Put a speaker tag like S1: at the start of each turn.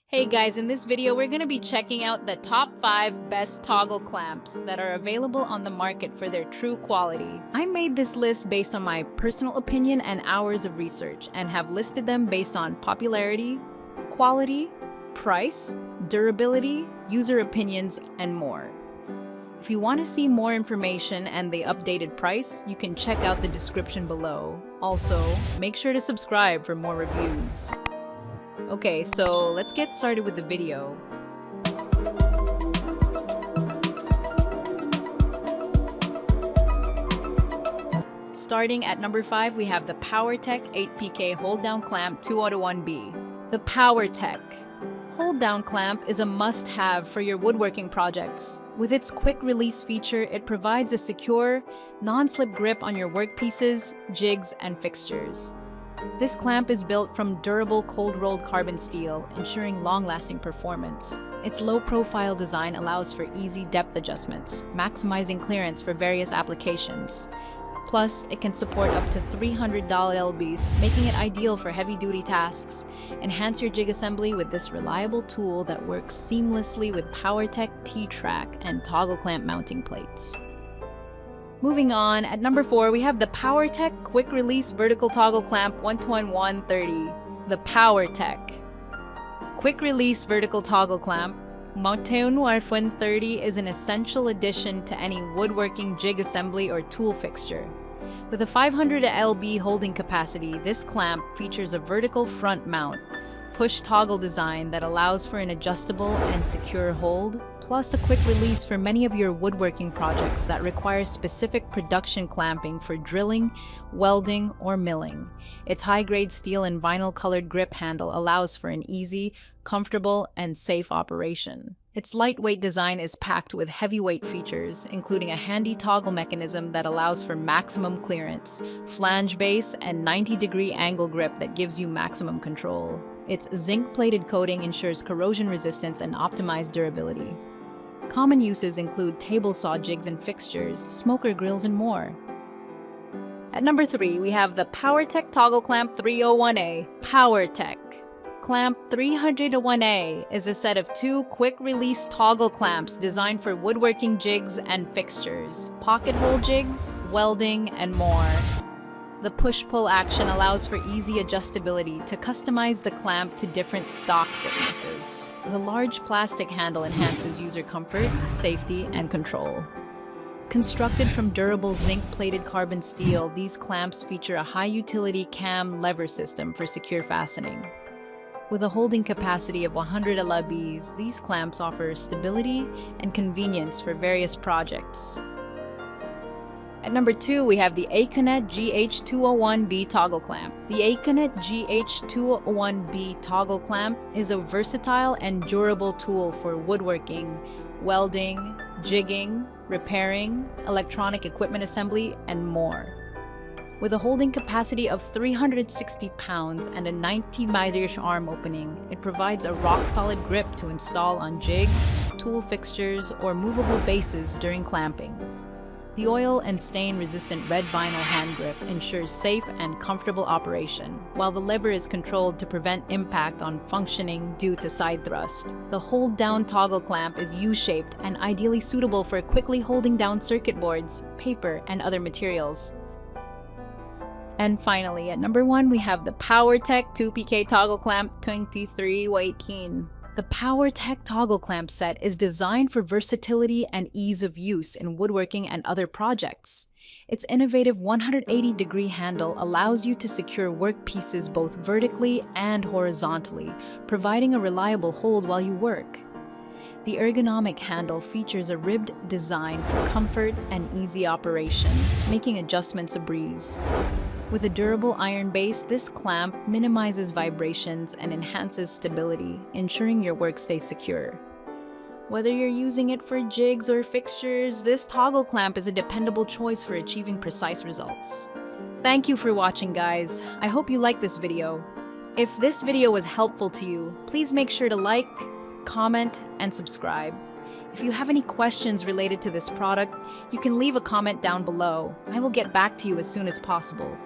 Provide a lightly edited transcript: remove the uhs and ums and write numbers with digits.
S1: Hey guys, in this video we're going to be checking out the top 5 best toggle clamps that are available on the market for their true quality. I made this list based on my personal opinion and hours of research and have listed them based on popularity, quality, price, durability, user opinions, and more. If you want to see more information and the updated price, you can check out the description below. Also, make sure to subscribe for more reviews. Okay, so let's get started with the video. Starting at number 5, we have the POWERTEC 8PK hold-down clamp 201B. The POWERTEC hold-down clamp is a must-have for your woodworking projects. With its quick-release feature, it provides a secure, non-slip grip on your workpieces, jigs, and fixtures. This clamp is built from durable cold-rolled carbon steel, ensuring long-lasting performance. Its low-profile design allows for easy depth adjustments, maximizing clearance for various applications. Plus, it can support up to 300 lbs, making it ideal for heavy-duty tasks. Enhance your jig assembly with this reliable tool that works seamlessly with POWERTEC T-Track and toggle clamp mounting plates. Moving on, at number 4, we have the POWERTEC Quick Release Vertical Toggle Clamp 12130. The POWERTEC Quick Release Vertical Toggle Clamp 12130 is an essential addition to any woodworking jig assembly or tool fixture. With a 500 lb holding capacity, this clamp features a vertical front mount, push toggle design that allows for an adjustable and secure hold, plus a quick release for many of your woodworking projects that require specific production clamping for drilling, welding, or milling. Its high-grade steel and vinyl-colored grip handle allows for an easy, comfortable, and safe operation. Its lightweight design is packed with heavyweight features, including a handy toggle mechanism that allows for maximum clearance, flange base, and 90-degree angle grip that gives you maximum control. Its zinc-plated coating ensures corrosion resistance and optimized durability. Common uses include table saw jigs and fixtures, smoker grills, and more. At number 3, we have the POWERTEC Toggle Clamp 301A. POWERTEC Clamp 301A is a set of 2 quick-release toggle clamps designed for woodworking jigs and fixtures, pocket hole jigs, welding, and more. The push-pull action allows for easy adjustability to customize the clamp to different stock thicknesses. The large plastic handle enhances user comfort, safety, and control. Constructed from durable zinc-plated carbon steel, these clamps feature a high-utility cam lever system for secure fastening. With a holding capacity of 100 lbs, these clamps offer stability and convenience for various projects. At number 2, we have the AConnet GH201B toggle clamp. The AConnet GH201B toggle clamp is a versatile and durable tool for woodworking, welding, jigging, repairing, electronic equipment assembly, and more. With a holding capacity of 360 pounds and a 90mm arm opening, it provides a rock-solid grip to install on jigs, tool fixtures, or movable bases during clamping. The oil and stain-resistant red vinyl hand grip ensures safe and comfortable operation, while the lever is controlled to prevent impact on functioning due to side thrust. The hold-down toggle clamp is U-shaped and ideally suitable for quickly holding down circuit boards, paper, and other materials. And finally, at number 1, we have the POWERTEC 2PK Toggle Clamp 2318. The POWERTEC toggle clamp set is designed for versatility and ease of use in woodworking and other projects. Its innovative 180-degree handle allows you to secure workpieces both vertically and horizontally, providing a reliable hold while you work. The ergonomic handle features a ribbed design for comfort and easy operation, making adjustments a breeze. With a durable iron base, this clamp minimizes vibrations and enhances stability, ensuring your work stays secure. Whether you're using it for jigs or fixtures, this toggle clamp is a dependable choice for achieving precise results. Thank you for watching, guys. I hope you liked this video. If this video was helpful to you, please make sure to like, comment, and subscribe. If you have any questions related to this product, you can leave a comment down below. I will get back to you as soon as possible.